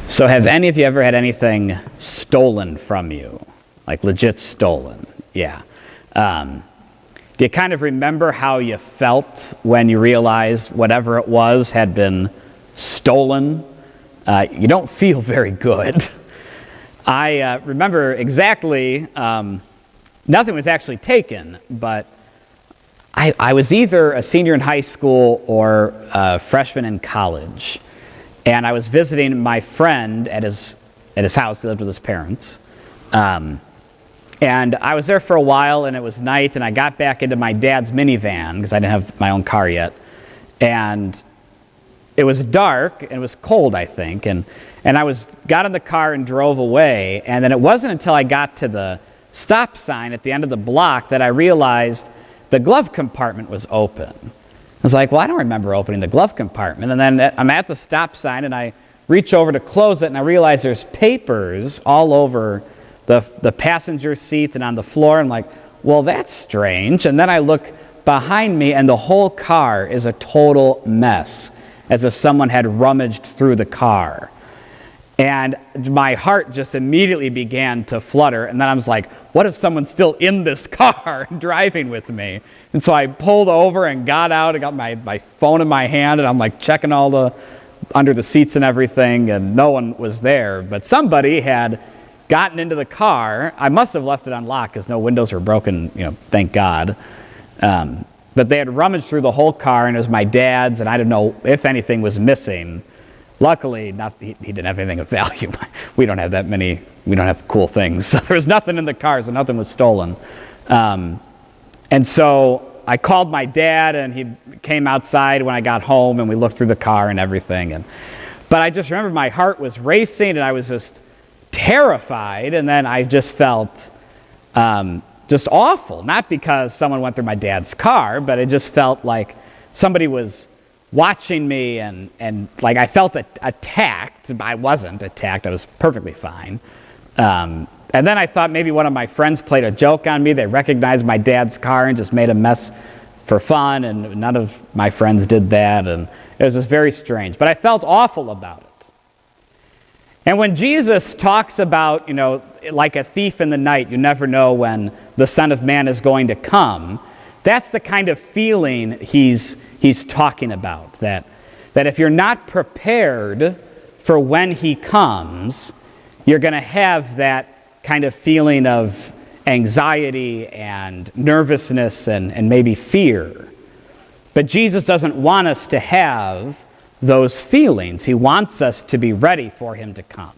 So have any of you ever had anything stolen from you? Like legit stolen? Yeah. Do you kind of remember how you felt when you realized whatever it was had been stolen? You don't feel very good. I remember exactly, nothing was actually taken, but I was either a senior in high school or a freshman in college. And I was visiting my friend at his house. He lived with his parents. And I was there for a while, and it was night, and I got back into my dad's minivan, because I didn't have my own car yet. And it was dark, and it was cold, I think. And I got in the car and drove away. And then it wasn't until I got to the stop sign at the end of the block that I realized the glove compartment was open. I was like, well, I don't remember opening the glove compartment. And then I'm at the stop sign, and I reach over to close it, and I realize there's papers all over the passenger seat and on the floor. I'm like, well, that's strange. And then I look behind me, and the whole car is a total mess, as if someone had rummaged through the car. And my heart just immediately began to flutter. And then I was like, what if someone's still in this car driving with me? And so I pulled over and got out and got my phone in my hand, and I'm like checking all under the seats and everything, and no one was there. But somebody had gotten into the car. I must have left it unlocked because no windows were broken, thank God. But they had rummaged through the whole car, and it was my dad's, and I didn't know if anything was missing. Luckily, he didn't have anything of value. We don't have that many, we don't have cool things. So there was nothing in the car, so nothing was stolen. And so I called my dad, and he came outside when I got home, and we looked through the car and everything. But I just remember my heart was racing, and I was just terrified, and then I just felt just awful. Not because someone went through my dad's car, but it just felt like somebody was watching me, and like I felt attacked. I wasn't attacked. I was perfectly fine. And then I thought maybe one of my friends played a joke on me. They recognized my dad's car and just made a mess for fun, and none of my friends did that, and it was just very strange. But I felt awful about it. And when Jesus talks about, like a thief in the night, you never know when the Son of Man is going to come, that's the kind of feeling he's talking about, that if you're not prepared for when he comes, you're going to have that kind of feeling of anxiety and nervousness and maybe fear. But Jesus doesn't want us to have those feelings. He wants us to be ready for him to come.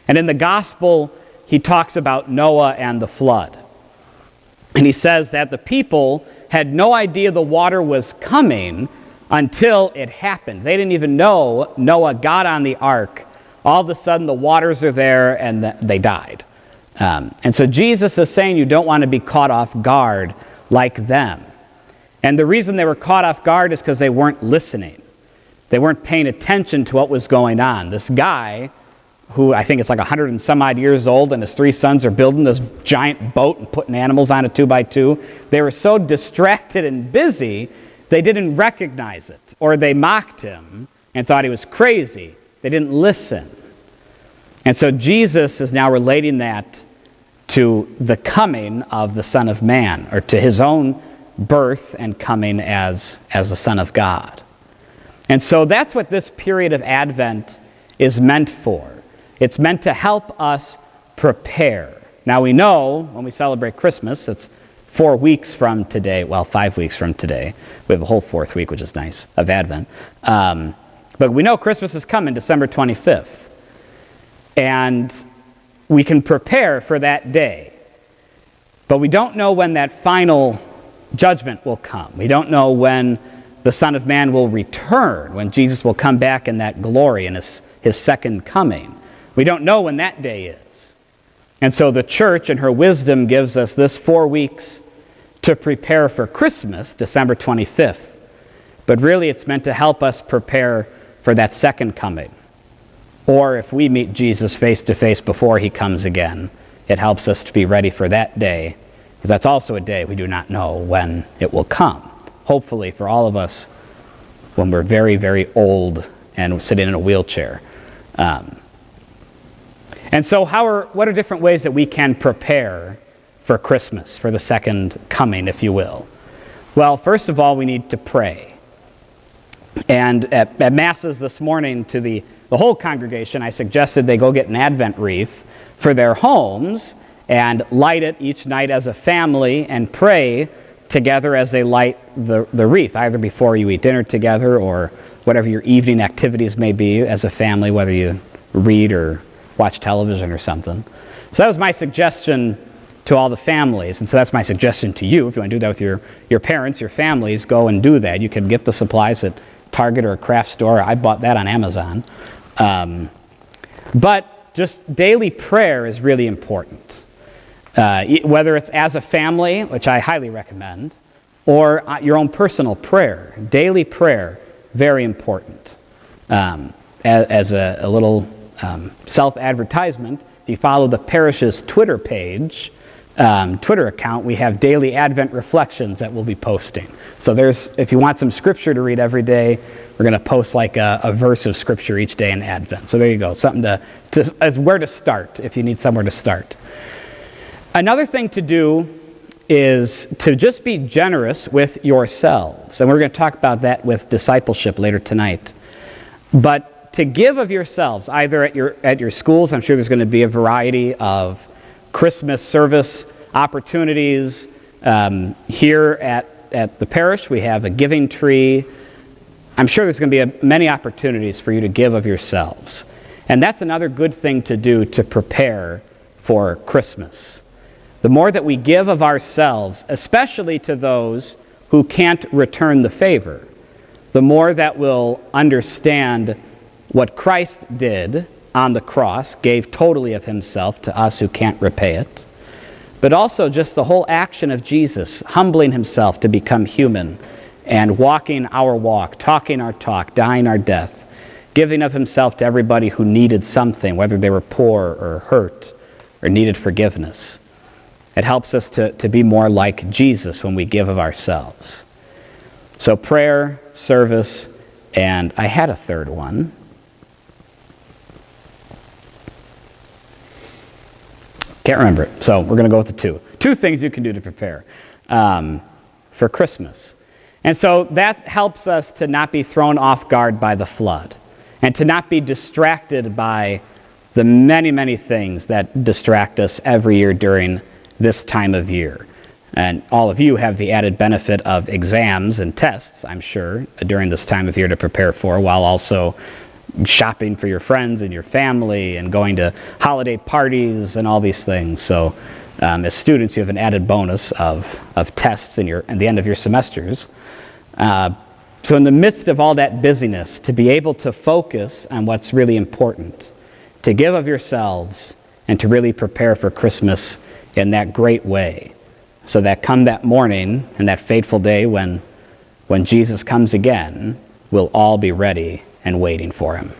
And in the gospel, he talks about Noah and the flood. And he says that the people had no idea the water was coming until it happened. They didn't even know Noah got on the ark. All of a sudden, the waters are there, and they died. And so Jesus is saying you don't want to be caught off guard like them. And the reason they were caught off guard is because they weren't listening. They weren't paying attention to what was going on. This guy, who I think is like 100 and some odd years old, and his 3 sons are building this giant boat and putting animals on it 2 by 2. They were so distracted and busy, they didn't recognize it. Or they mocked him and thought he was crazy. They didn't listen. And so Jesus is now relating that to the coming of the Son of Man, or to his own birth and coming as the Son of God. And so that's what this period of Advent is meant for. It's meant to help us prepare. Now we know when we celebrate Christmas, it's 4 weeks from today, well, 5 weeks from today. We have a whole 4th week, which is nice, of Advent. But we know Christmas is coming December 25th. And we can prepare for that day. But we don't know when that final judgment will come. We don't know when the Son of Man will return, when Jesus will come back in that glory in his second coming. We don't know when that day is. And so the church, in her wisdom, gives us this 4 weeks to prepare for Christmas, December 25th. But really it's meant to help us prepare for that second coming. Or if we meet Jesus face to face before he comes again, it helps us to be ready for that day, because that's also a day we do not know when it will come. Hopefully for all of us, when we're very, very old and sitting in a wheelchair. And so what are different ways that we can prepare for Christmas, for the second coming, if you will? Well, first of all, we need to pray. And at Masses this morning to the whole congregation, I suggested they go get an Advent wreath for their homes and light it each night as a family and pray together as they light the wreath, either before you eat dinner together or whatever your evening activities may be as a family, whether you read or watch television or something. So that was my suggestion to all the families, and so that's my suggestion to you. If you want to do that with your parents, your families, go and do that. You can get the supplies at Target or a craft store. I bought that on Amazon. But just daily prayer is really important. Whether it's as a family, which I highly recommend, or your own personal prayer. Daily prayer, very important. As a little self-advertisement, if you follow the parish's Twitter page, Twitter account, we have daily Advent reflections that we'll be posting. So if you want some scripture to read every day, we're going to post like a verse of scripture each day in Advent. So there you go, something as where to start if you need somewhere to start. Another thing to do is to just be generous with yourselves. And we're going to talk about that with discipleship later tonight. But to give of yourselves, either at your schools, I'm sure there's going to be a variety of Christmas service opportunities. Here at the parish, we have a giving tree. I'm sure there's going to be many opportunities for you to give of yourselves. And that's another good thing to do to prepare for Christmas. The more that we give of ourselves, especially to those who can't return the favor, the more that we'll understand what Christ did on the cross, gave totally of himself to us who can't repay it, but also just the whole action of Jesus, humbling himself to become human and walking our walk, talking our talk, dying our death, giving of himself to everybody who needed something, whether they were poor or hurt or needed forgiveness. It helps us to be more like Jesus when we give of ourselves. So prayer, service, and I had a third one. Can't remember it, so we're going to go with the two. Two things you can do to prepare for Christmas. And so that helps us to not be thrown off guard by the flood and to not be distracted by the many, many things that distract us every year during this time of year. And all of you have the added benefit of exams and tests, I'm sure, during this time of year to prepare for, while also shopping for your friends and your family and going to holiday parties and all these things. So as students, you have an added bonus of tests in the end of your semesters. So in the midst of all that busyness, to be able to focus on what's really important, to give of yourselves and to really prepare for Christmas in that great way, so that come that morning and that fateful day when Jesus comes again, we'll all be ready and waiting for him.